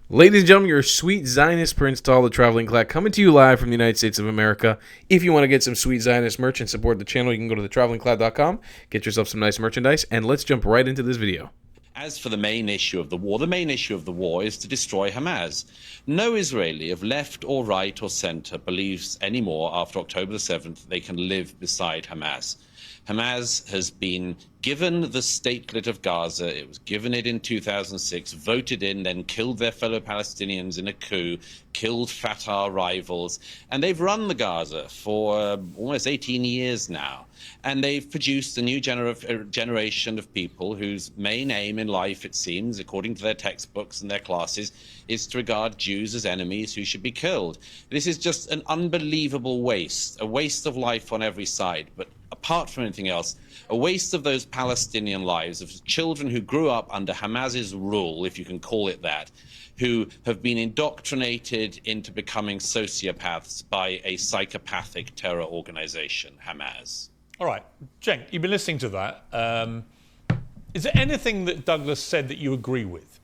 Ladies and gentlemen, your sweet Zionist prince to all the traveling clack coming to you live from the United States of America. If you want to get some sweet Zionist merch and support the channel, you can go to thetravelingclack.com, get yourself some nice merchandise, and let's jump right into this video. As for the main issue of the war is to destroy Hamas. No Israeli of left or right or center believes anymore after October the 7th they can live beside Hamas. Hamas has been given the statelet of Gaza. It was given it in 2006, voted in, then killed their fellow Palestinians in a coup, killed Fatah rivals, and they've run the Gaza for almost 18 years now. And they've produced a new generation of people whose main aim in life, it seems, according to their textbooks and their classes, is to regard Jews as enemies who should be killed. This is just an unbelievable waste, a waste of life on every side. But apart from anything else, a waste of those Palestinian lives, of children who grew up under Hamas's rule, if you can call it that, who have been indoctrinated into becoming sociopaths by a psychopathic terror organization, Hamas. All right, Cenk, you've been listening to that. Is there anything that Douglas said that you agree with?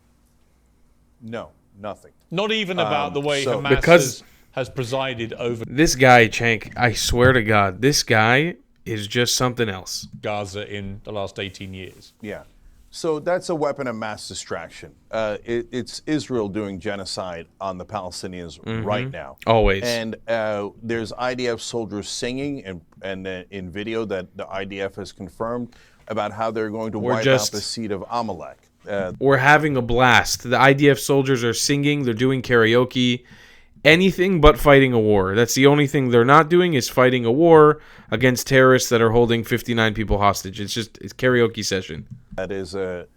No, nothing. Not even about the way Hamas has presided over This guy, Cenk, I swear to God, this guy is just something else. Gaza in the last 18 years. Yeah. So that's a weapon of mass distraction. It's Israel doing genocide on the Palestinians right now. Always. And there's IDF soldiers singing and in video that the IDF has confirmed about how they're going to wipe out the seed of Amalek. We're having a blast. The IDF soldiers are singing. They're doing karaoke. Anything but fighting a war. That's the only thing they're not doing is fighting a war against terrorists that are holding 59 people hostage. It's karaoke session. That is a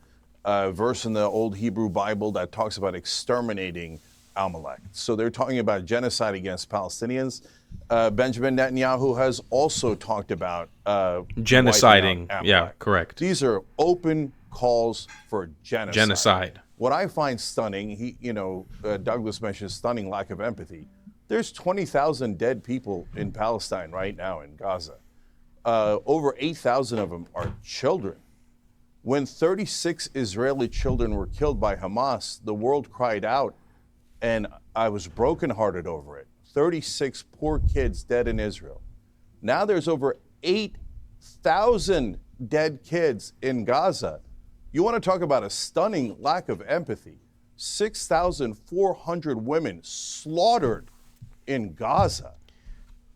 verse in the old Hebrew Bible that talks about exterminating Amalek. So they're talking about genocide against Palestinians. Benjamin Netanyahu has also talked about genociding. Yeah, correct. These are open calls for genocide. What I find stunning, Douglas mentioned stunning lack of empathy. There's 20,000 dead people in Palestine right now in Gaza. Over 8,000 of them are children. When 36 Israeli children were killed by Hamas, the world cried out, and I was brokenhearted over it. 36 poor kids dead in Israel. Now there's over 8,000 dead kids in Gaza. You want to talk about a stunning lack of empathy. 6,400 women slaughtered in Gaza.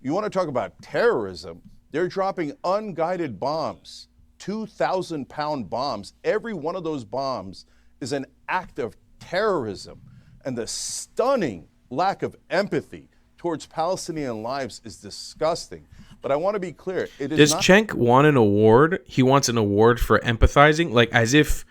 You want to talk about terrorism? They're dropping unguided bombs, 2,000-pound bombs. Every one of those bombs is an act of terrorism. And the stunning lack of empathy towards Palestinian lives is disgusting. But I want to be clear. Does Cenk want an award? He wants an award for empathizing, like as if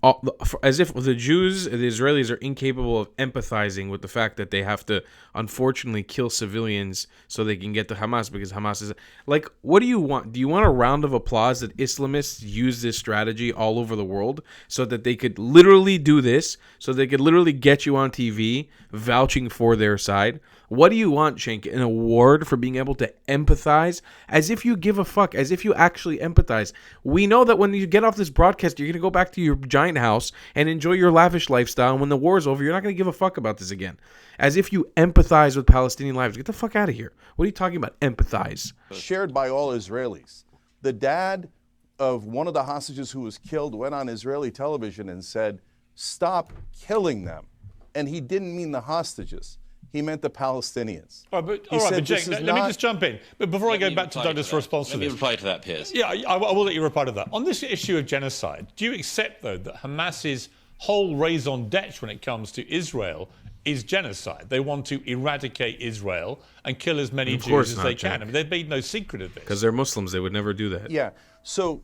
the Jews, the Israelis, are incapable of empathizing with the fact that they have to, unfortunately, kill civilians so they can get to Hamas because Hamas is like. What do you want? Do you want a round of applause that Islamists use this strategy all over the world so that they could literally do this, so they could literally get you on TV vouching for their side? What do you want, Cenk? An award for being able to empathize? As if you give a fuck, as if you actually empathize. We know that when you get off this broadcast, you're going to go back to your giant house and enjoy your lavish lifestyle. And when the war is over, you're not going to give a fuck about this again. As if you empathize with Palestinian lives. Get the fuck out of here. What are you talking about, empathize? Shared by all Israelis. The dad of one of the hostages who was killed went on Israeli television and said, "Stop killing them." And he didn't mean the hostages. He meant the Palestinians. All right, but Cenk, let me just jump in. But before I go back to Douglas' response to this. Let me reply to that, Piers. Yeah, I will let you reply to that. On this issue of genocide, do you accept, though, that Hamas's whole raison d'etre when it comes to Israel is genocide? They want to eradicate Israel and kill as many Jews as they can. I mean, they've made no secret of this. Because they're Muslims. They would never do that. Yeah. So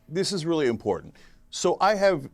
this is really important. So I have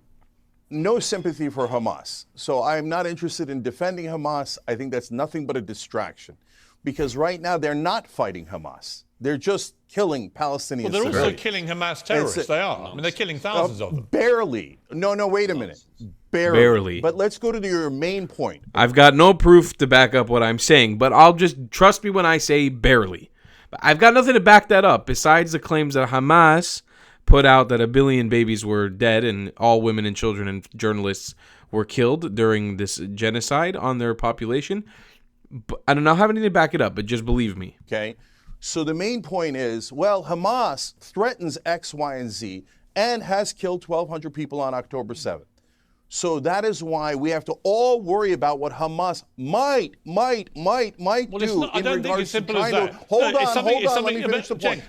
no sympathy for Hamas. So I'm not interested in defending Hamas. I think that's nothing but a distraction. Because right now they're not fighting Hamas. They're just killing Palestinians. Well, they're also killing Hamas terrorists. They are. I mean, they're killing thousands of them. Barely. No, wait a minute. Barely. But let's go to your main point. I've got no proof to back up what I'm saying, but I'll just trust me when I say barely. I've got nothing to back that up besides the claims that Hamas put out that 1 billion babies were dead and all women and children and journalists were killed during this genocide on their population. But I don't know, have anything to back it up, but just believe me. Okay. So the main point is, well, Hamas threatens X, Y, and Z and has killed 1,200 people on October 7th. So that is why we have to all worry about what Hamas might do I don't think it's simple as that. Hold on, let me finish the point.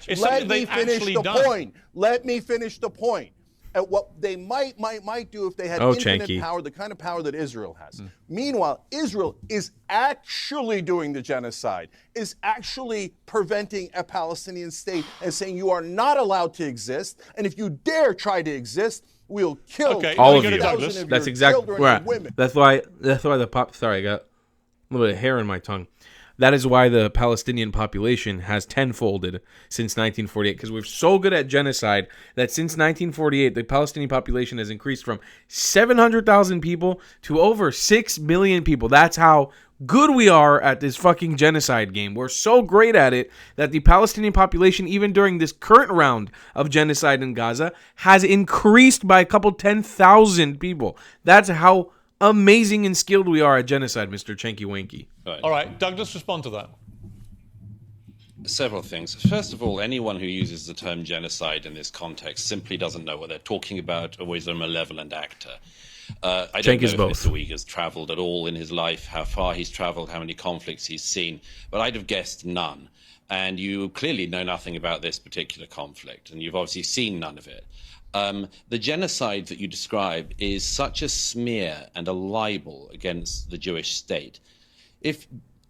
Let me finish the point. And what they might do if they had infinite power, the kind of power that Israel has. Meanwhile, Israel is actually doing the genocide, is actually preventing a Palestinian state and saying you are not allowed to exist, and if you dare try to exist, we'll kill all of you. That's exactly right. That's why sorry, I got a little bit of hair in my tongue. That is why the Palestinian population has tenfolded since 1948, because we're so good at genocide that since 1948, the Palestinian population has increased from 700,000 people to over 6 million people. That's how good we are at this fucking genocide game. We're so great at it that the Palestinian population, even during this current round of genocide in Gaza, has increased by a couple 10,000 people. That's how amazing and skilled we are at genocide, Mr. Cenk Wanky. All right, Douglas, respond to that. Several things. First of all, anyone who uses the term genocide in this context simply doesn't know what they're talking about, or is a malevolent actor. I don't know if Mr. Uyghur's traveled at all in his life, how far he's traveled, how many conflicts he's seen, but I'd have guessed none. And you clearly know nothing about this particular conflict, and you've obviously seen none of it. The genocide that you describe is such a smear and a libel against the Jewish state. If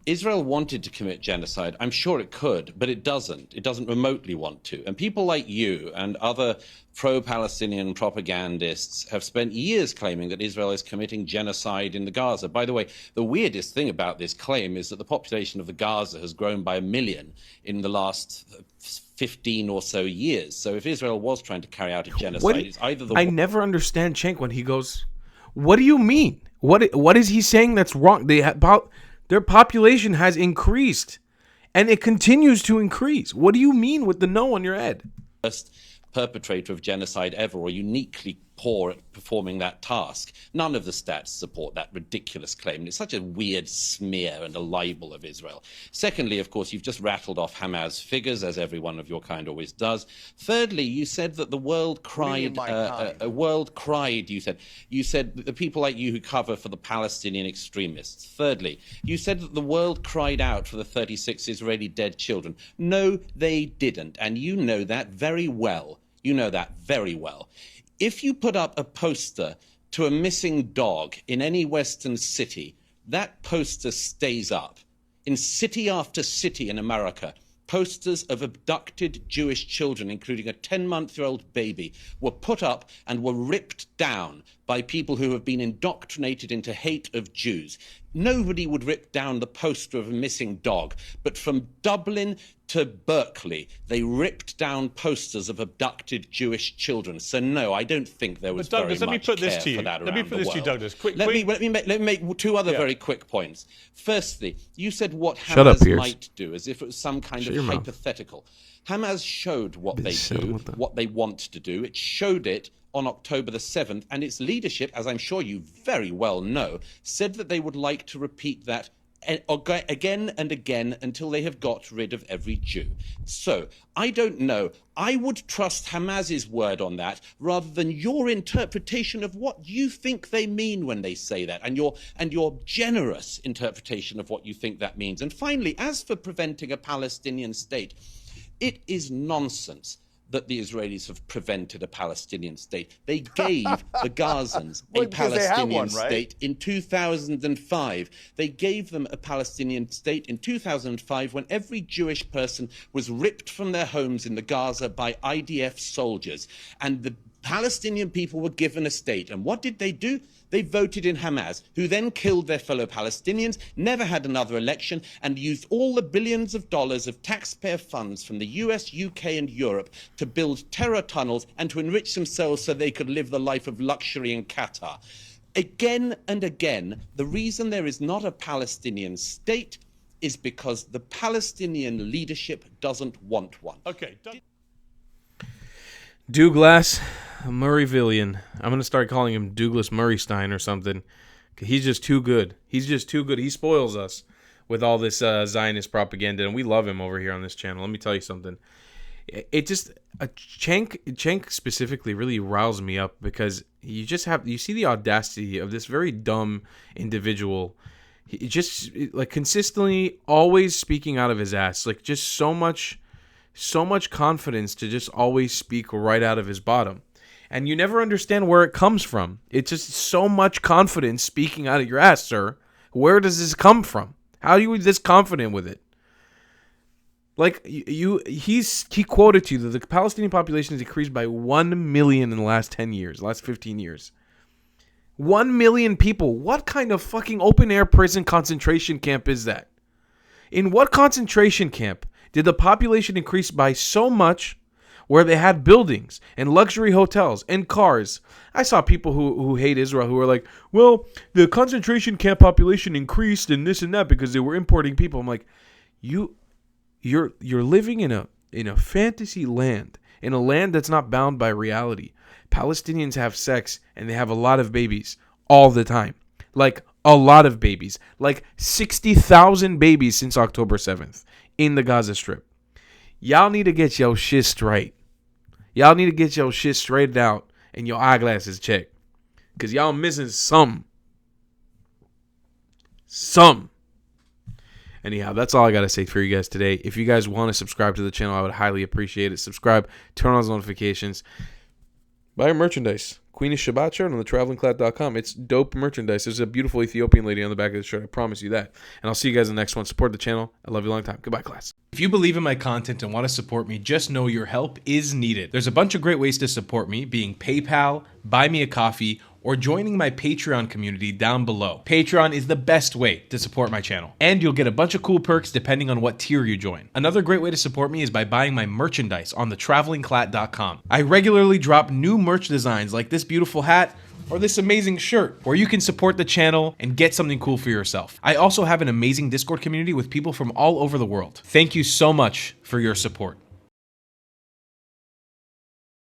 Israel wanted to commit genocide, I'm sure it could, but it doesn't. It doesn't remotely want to. And people like you and other pro-Palestinian propagandists have spent years claiming that Israel is committing genocide in the Gaza. By the way, the weirdest thing about this claim is that the population of the Gaza has grown by 1 million in the last 15 or so years. So if Israel was trying to carry out a genocide, it's either the... I never understand Cenk when he goes, what do you mean? What is he saying that's wrong? Their population has increased, and it continues to increase. What do you mean with the no on your head? First perpetrator of genocide ever, or uniquely poor at performing that task. None of the stats support that ridiculous claim. It's such a weird smear and a libel of Israel. Secondly, of course, you've just rattled off Hamas figures, as every one of your kind always does. Thirdly, you said that the world cried. You said that the people like you who cover for the Palestinian extremists. Thirdly, you said that the world cried out for the 36 Israeli dead children. No, they didn't, and you know that very well. You know that very well. If you put up a poster to a missing dog in any Western city, that poster stays up. In city after city in America, posters of abducted Jewish children, including a 10-month-old baby, were put up and were ripped down by people who have been indoctrinated into hate of Jews. Nobody would rip down the poster of a missing dog, but from Dublin to Berkeley, they ripped down posters of abducted Jewish children. So no, I don't think there was very much care for that around the world. Let me put this to you, Douglas. Let me make two other very quick points. Firstly, you said what Hamas might do, as if it was some kind of hypothetical. Hamas showed what they do, what they want to do. It showed it on October the 7th, and its leadership, as I'm sure you very well know, said that they would like to repeat that again and again until they have got rid of every Jew. So, I don't know. I would trust Hamas's word on that rather than your interpretation of what you think they mean when they say that, and your generous interpretation of what you think that means. And finally, as for preventing a Palestinian state, it is nonsense that the Israelis have prevented a Palestinian state. They gave the Gazans a Palestinian state in 2005. They gave them a Palestinian state in 2005 when every Jewish person was ripped from their homes in the Gaza by IDF soldiers. And the Palestinian people were given a state. And what did they do? They voted in Hamas, who then killed their fellow Palestinians, never had another election, and used all the billions of dollars of taxpayer funds from the US, UK, and Europe to build terror tunnels and to enrich themselves so they could live the life of luxury in Qatar. Again and again, the reason there is not a Palestinian state is because the Palestinian leadership doesn't want one. Okay. Douglas, Murrayvillian. I'm gonna start calling him Douglas Murraystein or something. He's just too good. He's just too good. He spoils us with all this Zionist propaganda, and we love him over here on this channel. Let me tell you something. It just Cenk specifically really riles me up because you see the audacity of this very dumb individual. He just like consistently always speaking out of his ass, like just so much confidence to just always speak right out of his bottom. And you never understand where it comes from. It's just so much confidence speaking out of your ass, sir. Where does this come from? How are you this confident with it? Like he quoted to you that the Palestinian population has increased by 1 million in the last 10 years, last 15 years. 1 million people. What kind of fucking open air prison concentration camp is that? In what concentration camp did the population increase by so much where they had buildings and luxury hotels and cars? I saw people who hate Israel who were like, well, the concentration camp population increased and this and that because they were importing people. I'm like, you're living in a fantasy land, in a land that's not bound by reality. Palestinians have sex and they have a lot of babies all the time. Like a lot of babies. Like 60,000 babies since October 7th in the Gaza Strip. Y'all need to get your shit straight. Y'all need to get your shit straightened out and your eyeglasses checked. Because y'all missing some. Anyhow, that's all I got to say for you guys today. If you guys want to subscribe to the channel, I would highly appreciate it. Subscribe, turn on those notifications. Buy our merchandise. Queen of Shabbat shirt on the travelingclad.com. It's dope merchandise. There's a beautiful Ethiopian lady on the back of the shirt. I promise you that. And I'll see you guys in the next one. Support the channel. I love you a long time. Goodbye, class. If you believe in my content and want to support me, just know your help is needed. There's a bunch of great ways to support me, being PayPal, Buy Me a Coffee, or joining my Patreon community down below. Patreon is the best way to support my channel, and you'll get a bunch of cool perks depending on what tier you join. Another great way to support me is by buying my merchandise on thetravelingclat.com. I regularly drop new merch designs like this beautiful hat or this amazing shirt, where you can support the channel and get something cool for yourself. I also have an amazing Discord community with people from all over the world. Thank you so much for your support.